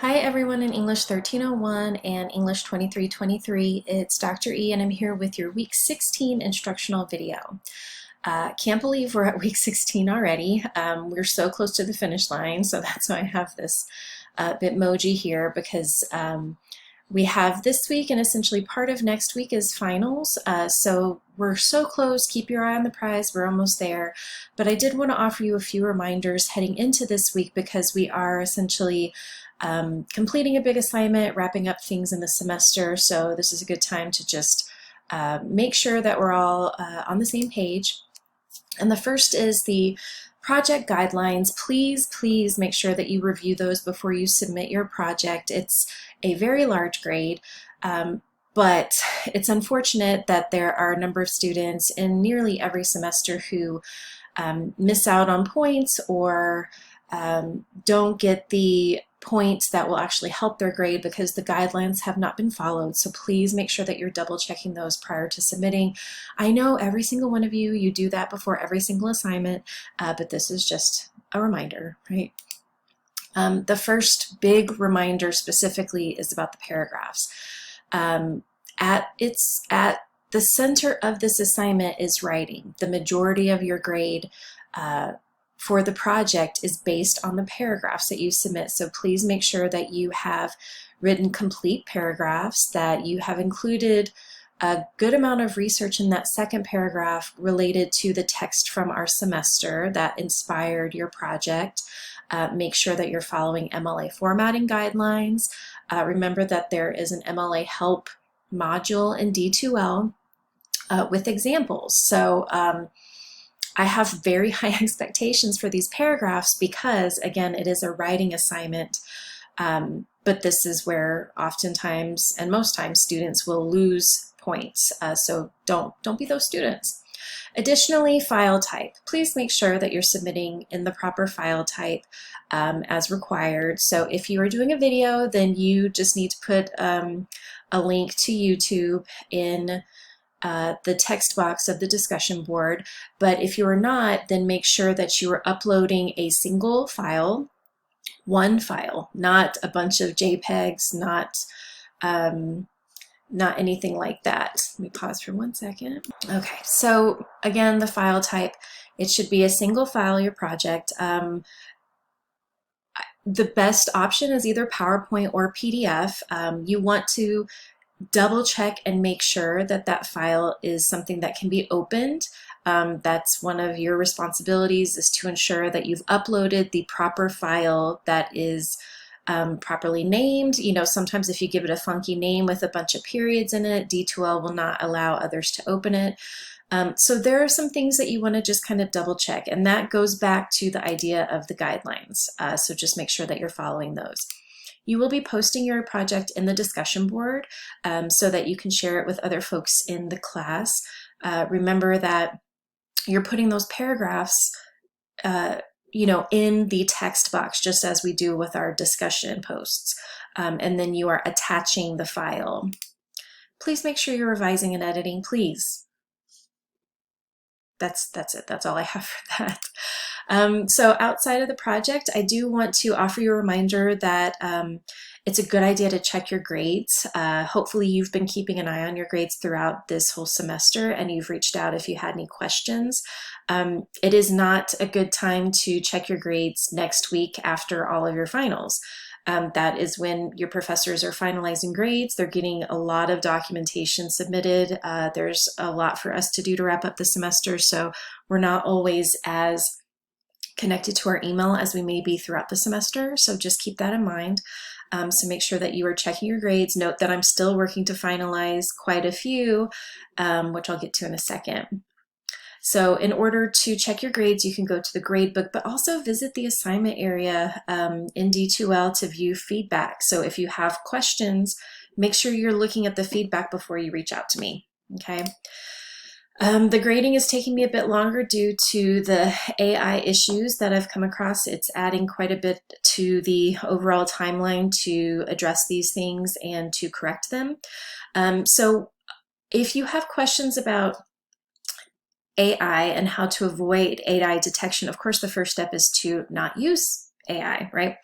Hi everyone in English 1301 and English 2323. It's Dr. E and I'm here with your week 16 instructional video. Can't believe we're at week 16 already. We're so close to the finish line, so that's why I have this Bitmoji here because we have this week and essentially part of next week is finals. So we're so close. Keep your eye on the prize. We're almost there. But I did want to offer you a few reminders heading into this week because we are essentially completing a big assignment, wrapping up things in the semester. So this is a good time to just make sure that we're all on the same page. And the first is the project guidelines. Please make sure that you review those before you submit your project. It's a very large grade, but it's unfortunate that there are a number of students in nearly every semester who miss out on points or don't get the points that will actually help their grade because the guidelines have not been followed. So please make sure that you're double checking those prior to submitting. I know every single one of you do that before every single assignment, but this is just a reminder, right? The first big reminder specifically is about the paragraphs. At the center of this assignment is writing. The majority of your grade for the project is based on the paragraphs that you submit. So please make sure that you have written complete paragraphs, that you have included a good amount of research in that second paragraph related to the text from our semester that inspired your project. Make sure that you're following MLA formatting guidelines. Remember that there is an MLA help module in D2L with examples. So I have very high expectations for these paragraphs because, again, it is a writing assignment, but this is where oftentimes and most times students will lose points, so don't be those students. Additionally, file type. Please make sure that you're submitting in the proper file type as required. So if you are doing a video, then you just need to put a link to YouTube in the text box of the discussion board. But if you are not, then make sure that you are uploading a single file, one file, not a bunch of JPEGs, not anything like that. Let me pause for 1 second. Okay, so again, the file type, it should be a single file, your project. The best option is either PowerPoint or PDF. You want to double check and make sure that that file is something that can be opened. That's one of your responsibilities, is to ensure that you've uploaded the proper file that is properly named. You know, sometimes if you give it a funky name with a bunch of periods in it, D2L will not allow others to open it. So there are some things that you want to just kind of double check, and that goes back to the idea of the guidelines. So just make sure that you're following those. You will be posting your project in the discussion board so that you can share it with other folks in the class. Remember that you're putting those paragraphs in the text box, just as we do with our discussion posts. And then you are attaching the file. Please make sure you're revising and editing, please. That's it. That's all I have for that. So outside of the project, I do want to offer you a reminder that it's a good idea to check your grades. Hopefully you've been keeping an eye on your grades throughout this whole semester and you've reached out if you had any questions. It is not a good time to check your grades next week after all of your finals. That is when your professors are finalizing grades. They're getting a lot of documentation submitted. There's a lot for us to do to wrap up the semester, so we're not always as connected to our email as we may be throughout the semester, so just keep that in mind. So make sure that you are checking your grades. Note that I'm still working to finalize quite a few, which I'll get to in a second. So in order to check your grades, you can go to the gradebook, but also visit the assignment area in D2L to view feedback. So if you have questions, make sure you're looking at the feedback before you reach out to me, okay? The grading is taking me a bit longer due to the AI issues that I've come across. It's adding quite a bit to the overall timeline to address these things and to correct them. So if you have questions about AI and how to avoid AI detection, of course, the first step is to not use AI, right?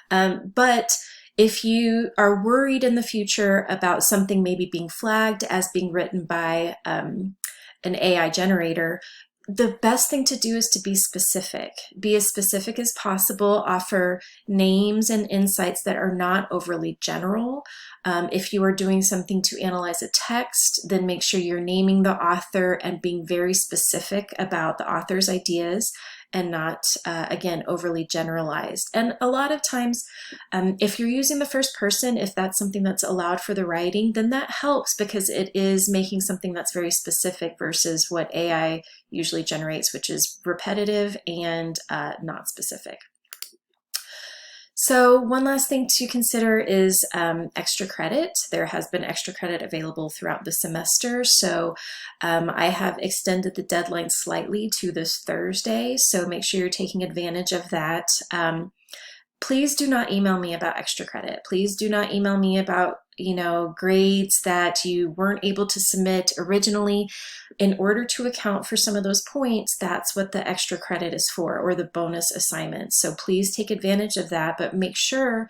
But If you are worried in the future about something maybe being flagged as being written by an AI generator, the best thing to do is to be specific. Be as specific as possible, offer names and insights that are not overly general. If you are doing something to analyze a text, then make sure you're naming the author and being very specific about the author's ideas and not, again, overly generalized. And a lot of times, if you're using the first person, if that's something that's allowed for the writing, then that helps because it is making something that's very specific versus what AI usually generates, which is repetitive and not specific. So one last thing to consider is extra credit. There has been extra credit available throughout the semester. So I have extended the deadline slightly to this Thursday. So make sure you're taking advantage of that. Please do not email me about extra credit. Please do not email me about, grades that you weren't able to submit originally. In order to account for some of those points, that's what the extra credit is for, or the bonus assignments. So please take advantage of that, but make sure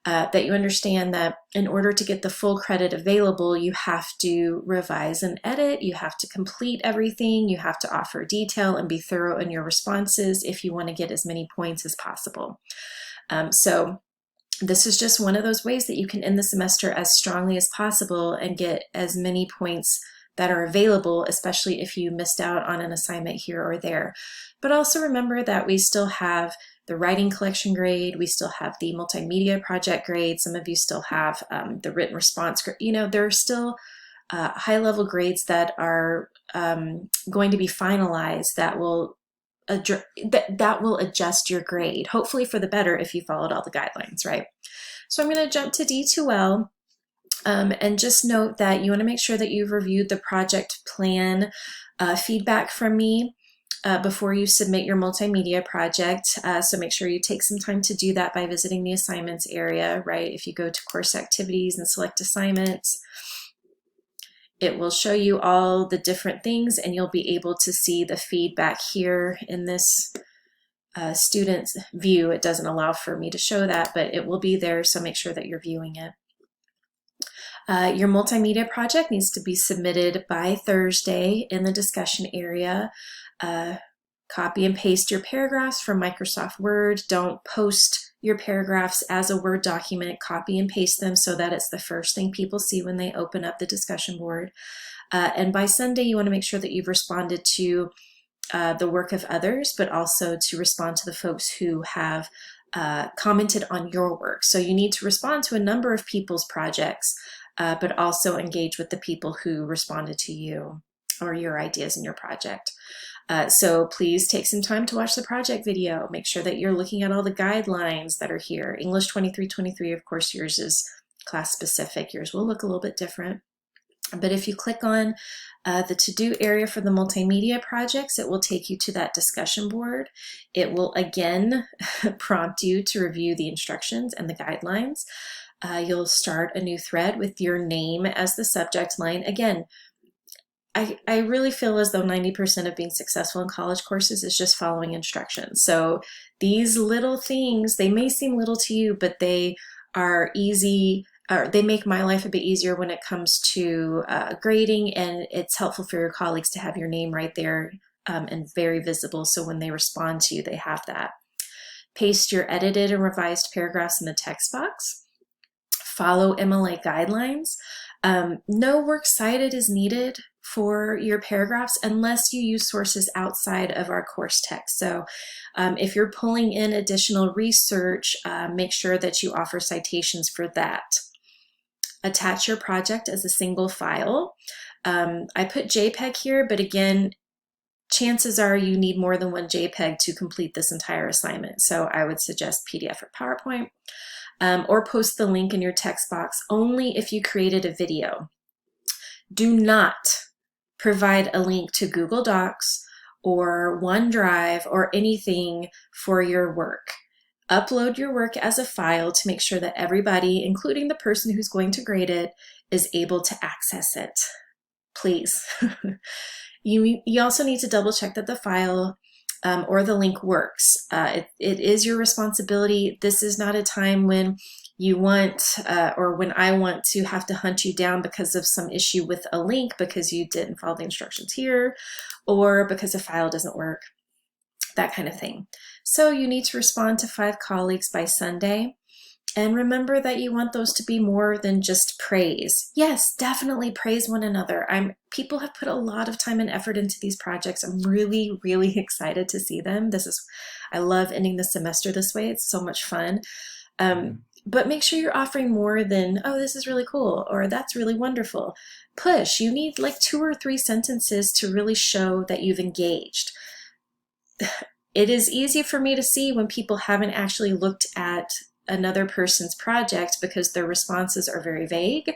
that you understand that in order to get the full credit available, you have to revise and edit, you have to complete everything, you have to offer detail and be thorough in your responses if you want to get as many points as possible. So this is just one of those ways that you can end the semester as strongly as possible and get as many points that are available, especially if you missed out on an assignment here or there. But also remember that we still have the writing collection grade, we still have the multimedia project grade, some of you still have the written response grade. There are still high-level grades that are going to be finalized that will adjust your grade, hopefully for the better if you followed all the guidelines, right? So I'm going to jump to D2L and just note that you want to make sure that you've reviewed the project plan feedback from me before you submit your multimedia project. So make sure you take some time to do that by visiting the assignments area, right? If you go to course activities and select assignments, it will show you all the different things and you'll be able to see the feedback here in this student's view. It doesn't allow for me to show that, but it will be there, so make sure that you're viewing it. Your multimedia project needs to be submitted by Thursday in the discussion area. Copy and paste your paragraphs from Microsoft Word. Don't post your paragraphs as a Word document. Copy and paste them so that it's the first thing people see when they open up the discussion board. And by Sunday, you want to make sure that you've responded to the work of others, but also to respond to the folks who have commented on your work. So you need to respond to a number of people's projects, but also engage with the people who responded to you or your ideas in your project. So please take some time to watch the project video. Make sure that you're looking at all the guidelines that are here. English 2323, of course, yours is class specific. Yours will look a little bit different. But if you click on the to-do area for the multimedia projects, it will take you to that discussion board. It will again prompt you to review the instructions and the guidelines. You'll start a new thread with your name as the subject line. Again, I really feel as though 90% of being successful in college courses is just following instructions. So these little things, they may seem little to you, but they are easy, or they make my life a bit easier when it comes to grading, and it's helpful for your colleagues to have your name right there and very visible, so when they respond to you, they have that. Paste your edited and revised paragraphs in the text box. Follow MLA guidelines. No works cited is needed for your paragraphs unless you use sources outside of our course text. So if you're pulling in additional research, make sure that you offer citations for that. Attach your project as a single file. I put JPEG here, but again, chances are you need more than one JPEG to complete this entire assignment. So I would suggest PDF or PowerPoint, or post the link in your text box only if you created a video. Do not provide a link to Google Docs or OneDrive or anything for your work. Upload your work as a file to make sure that everybody, including the person who's going to grade it, is able to access it. Please. You also need to double check that the file or the link works. It is your responsibility. This is not a time when you want, or when I want to have to hunt you down because of some issue with a link because you didn't follow the instructions here, or because a file doesn't work, that kind of thing. So you need to respond to 5 colleagues by Sunday. And remember that you want those to be more than just praise. Yes, definitely praise one another. People have put a lot of time and effort into these projects. I'm really, really excited to see them. I love ending the semester this way. It's so much fun. But make sure you're offering more than, oh, this is really cool, or that's really wonderful. Push. You need like 2 or 3 sentences to really show that you've engaged. It is easy for me to see when people haven't actually looked at another person's project because their responses are very vague.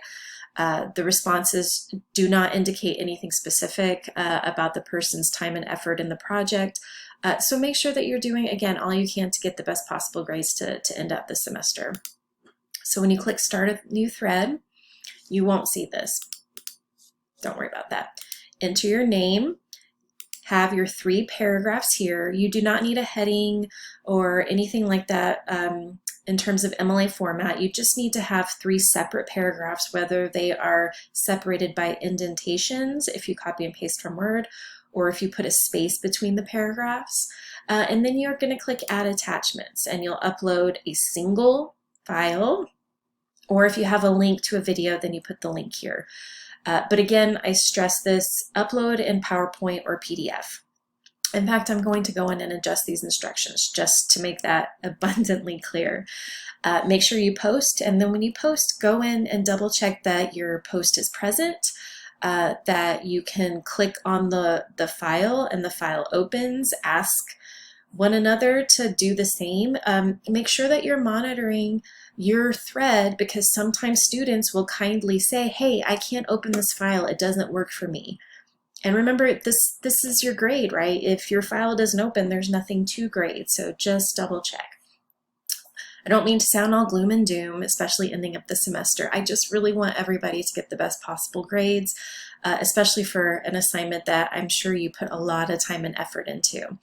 The responses do not indicate anything specific about the person's time and effort in the project. So make sure that you're doing, again, all you can to get the best possible grades to end up the semester. So when you click Start a New Thread, you won't see this. Don't worry about that. Enter your name. Have your 3 paragraphs here. You do not need a heading or anything like that in terms of MLA format. You just need to have 3 separate paragraphs, whether they are separated by indentations, if you copy and paste from Word, or if you put a space between the paragraphs. And then you're going to click Add Attachments, and you'll upload a single file, or if you have a link to a video, then you put the link here. But again, I stress this, upload in PowerPoint or PDF. In fact, I'm going to go in and adjust these instructions just to make that abundantly clear. Make sure you post, and then when you post, go in and double check that your post is present, that you can click on the file and the file opens. Ask one another to do the same. Make sure that you're monitoring your thread, because sometimes students will kindly say, hey, I can't open this file, it doesn't work for me. And remember, this is your grade, right? If your file doesn't open, there's nothing to grade, so just double check. I don't mean to sound all gloom and doom, especially ending up the semester. I just really want everybody to get the best possible grades, especially for an assignment that I'm sure you put a lot of time and effort into.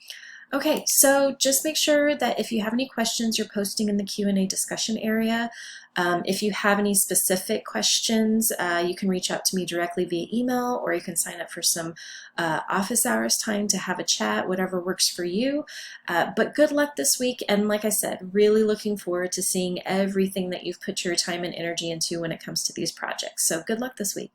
Okay, so just make sure that if you have any questions, you're posting in the Q&A discussion area. If you have any specific questions, you can reach out to me directly via email, or you can sign up for some office hours time to have a chat, whatever works for you. But good luck this week, and like I said, really looking forward to seeing everything that you've put your time and energy into when it comes to these projects. So good luck this week.